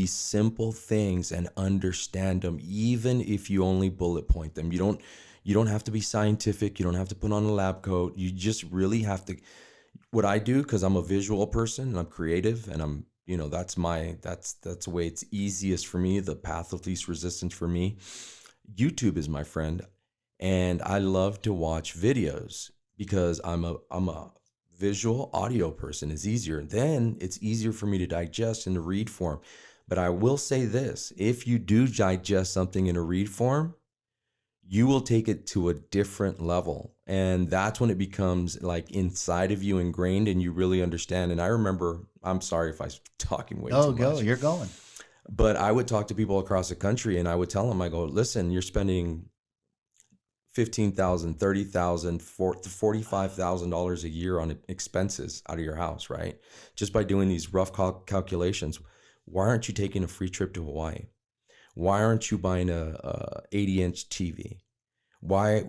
these simple things and understand them, even if you only bullet point them. You don't have to be scientific. You don't have to put on a lab coat. You just really have to. What I do, because I'm a visual person and I'm creative, and I'm, that's the way it's easiest for me, the path of least resistance for me. YouTube is my friend, and I love to watch videos because I'm a visual audio person. Is easier. Then it's easier for me to digest in the read form. But I will say this, if you do digest something in a read form, you will take it to a different level. And that's when it becomes like inside of you, ingrained, and you really understand. And I remember, I'm sorry if I'm talking way Oh, too go. much, You're going. but I would talk to people across the country and I would tell them, I go, listen, you're spending 15,000, 30,000, $45,000 a year on expenses out of your house, right? Just by doing these rough calculations. Why aren't you taking a free trip to Hawaii? Why aren't you buying a 80-inch TV? Why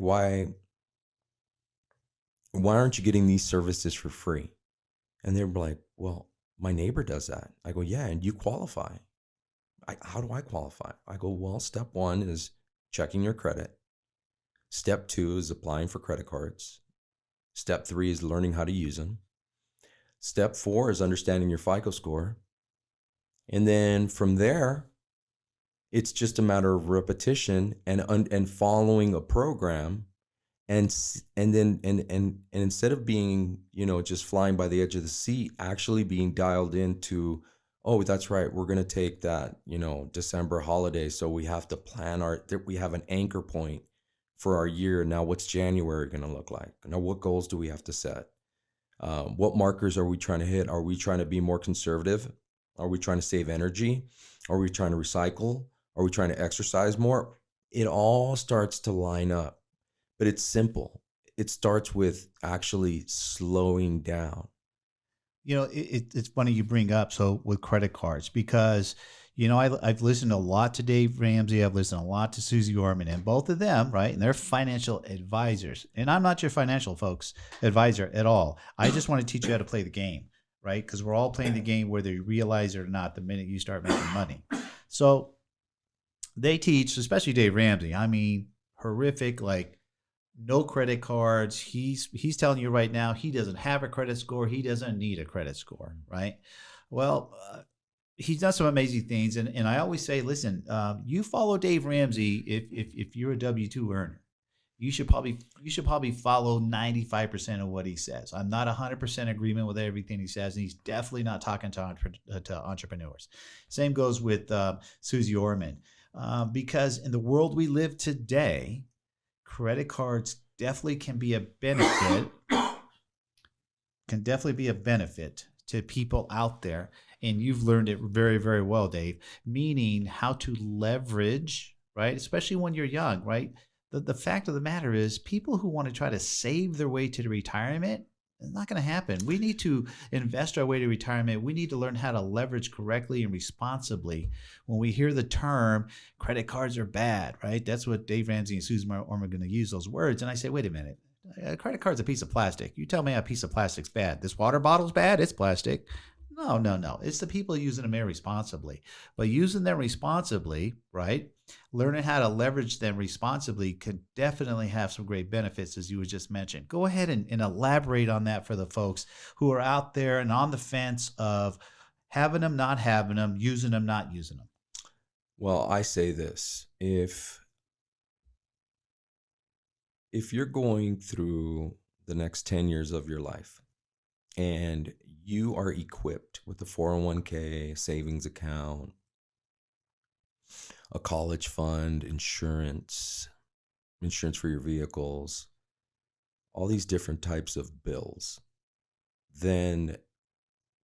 aren't you getting these services for free? And they're like, well, my neighbor does that. I go, yeah, and you qualify. How do I qualify? I go, well, step one is checking your credit. Step two is applying for credit cards. Step three is learning how to use them. Step four is understanding your FICO score. And then from there, it's just a matter of repetition and following a program, and instead of being, just flying by the edge of the seat, actually being dialed into, oh, that's right, we're going to take that, December holiday, so we have to plan we have an anchor point for our year. Now, what's January going to look like? Now, what goals do we have to set? What markers are we trying to hit? Are we trying to be more conservative? Are we trying to save energy? Are we trying to recycle? Are we trying to exercise more? It all starts to line up, but it's simple. It starts with actually slowing down. It's funny you bring up so with credit cards because I've listened a lot to Dave Ramsey. I've listened a lot to Susie Orman, and both of them, right? And they're financial advisors. And I'm not your financial advisor at all. I just want to teach you how to play the game, right? Because we're all playing the game whether you realize it or not the minute you start making money. So they teach, especially Dave Ramsey. I mean, horrific, like no credit cards. He's telling you right now he doesn't have a credit score. He doesn't need a credit score, right? Well, he's done some amazing things, and I always say, listen, you follow Dave Ramsey if you're a W-2 earner. You should probably follow 95% of what he says. I'm not 100% agreement with everything he says, and he's definitely not talking to entrepreneurs. Same goes with Susie Orman, because in the world we live today, credit cards definitely can be a benefit. Can definitely be a benefit to people out there, and you've learned it very, very well, Dave. Meaning how to leverage, right? Especially when you're young, right? The fact of the matter is, people who want to try to save their way to the retirement, it's not going to happen. We need to invest our way to retirement. We need to learn how to leverage correctly and responsibly. When we hear the term credit cards are bad, right? That's what Dave Ramsey and Susan Orman are going to use those words. And I say, wait a minute. A credit card's a piece of plastic. You tell me a piece of plastic's bad. This water bottle's bad. It's plastic. No. It's the people using them irresponsibly. But using them responsibly, right? Learning how to leverage them responsibly could definitely have some great benefits, as you just mentioned. Go ahead and elaborate on that for the folks who are out there and on the fence of having them, not having them, using them, not using them. Well, I say this, if you're going through the next 10 years of your life and you are equipped with a 401k, savings account, a college fund, insurance for your vehicles, all these different types of bills, then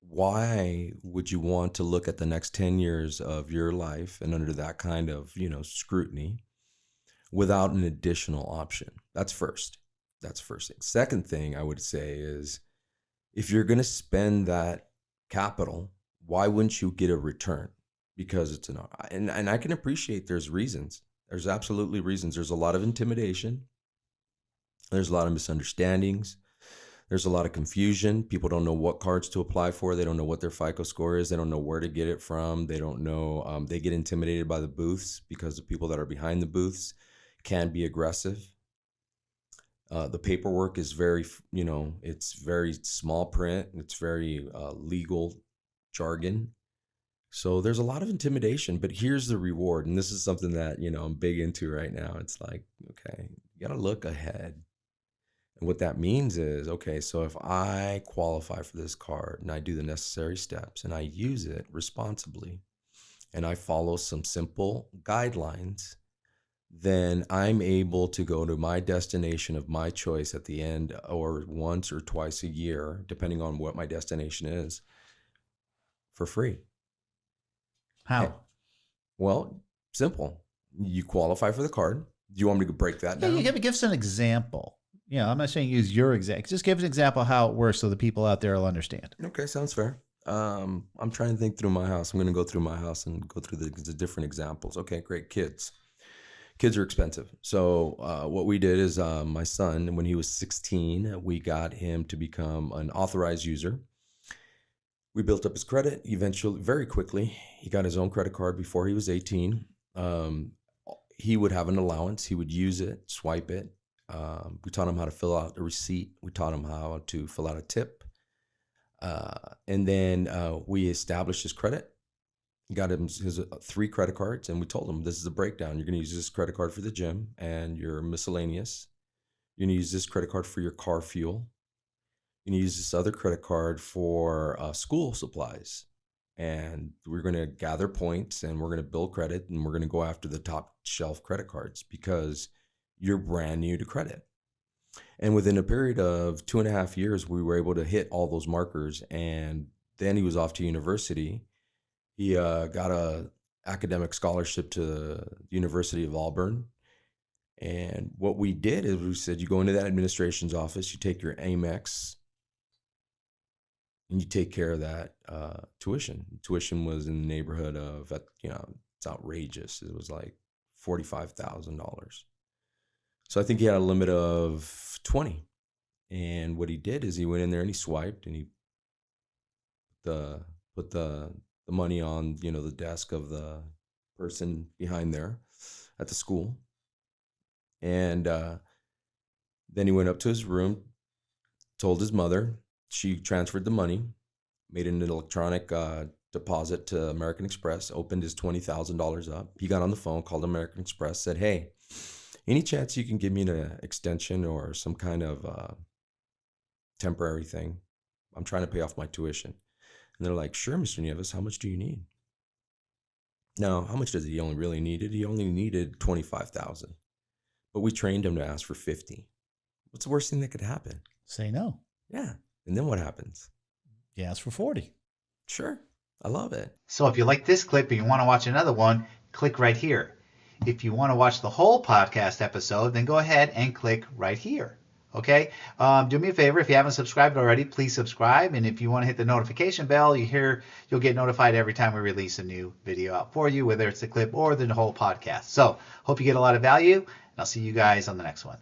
why would you want to look at the next 10 years of your life and under that kind of, scrutiny without an additional option? That's first thing. Second thing I would say is, if you're going to spend that capital, why wouldn't you get a return? Because it's and I can appreciate there's reasons. There's absolutely reasons. There's a lot of intimidation. There's a lot of misunderstandings. There's a lot of confusion. People don't know what cards to apply for. They don't know what their FICO score is. They don't know where to get it from. They don't know. They get intimidated by the booths because the people that are behind the booths can be aggressive. The paperwork is very, it's very small print. It's very legal jargon. So there's a lot of intimidation, but here's the reward. And this is something that, I'm big into right now. It's like, okay, you got to look ahead. And what that means is, okay, so if I qualify for this card and I do the necessary steps and I use it responsibly and I follow some simple guidelines, then I'm able to go to my destination of my choice at the end, or once or twice a year, depending on what my destination is, for free. How? Well, simple. You qualify for the card. Do you want me to break that Yeah, down? you give us an example. I'm not saying use your example. Just give us an example of how it works so the people out there will understand. Okay, sounds fair. I'm trying to think through my house. I'm going to go through my house and go through the different examples. Okay, great. Kids are expensive. So what we did is my son, when he was 16, we got him to become an authorized user. We built up his credit eventually, very quickly. He got his own credit card before he was 18. He would have an allowance. He would use it, swipe it. We taught him how to fill out a receipt. We taught him how to fill out a tip. And then we established his credit. Got him his 3 credit cards, and we told him, this is the breakdown. You're going to use this credit card for the gym and your miscellaneous. You're going to use this credit card for your car fuel. You're going to use this other credit card for school supplies. And we're going to gather points, and we're going to build credit, and we're going to go after the top shelf credit cards because you're brand new to credit. And within a period of 2.5 years, we were able to hit all those markers. And then he was off to university. He got a academic scholarship to the University of Auburn. And what we did is we said, you go into that administration's office, you take your Amex, and you take care of that tuition. Tuition was in the neighborhood of, it's outrageous. It was like $45,000. So I think he had a limit of 20. And what he did is he went in there and he swiped, and he put the money on, the desk of the person behind there at the school. And then he went up to his room, told his mother. She transferred the money, made an electronic deposit to American Express, opened his $20,000 up. He got on the phone, called American Express, said, hey, any chance you can give me an extension or some kind of temporary thing? I'm trying to pay off my tuition. And they're like, sure, Mr. Nieves, how much do you need? Now, how much does he only really needed? He only needed $25,000. But we trained him to ask for 50. What's the worst thing that could happen? Say no. Yeah. And then what happens? You ask for 40. Sure. I love it. So if you like this clip and you want to watch another one, click right here. If you want to watch the whole podcast episode, then go ahead and click right here. Okay? Do me a favor. If you haven't subscribed already, please subscribe. And if you want to hit the notification bell, you'll get notified every time we release a new video out for you, whether it's the clip or the whole podcast. So hope you get a lot of value, and I'll see you guys on the next one.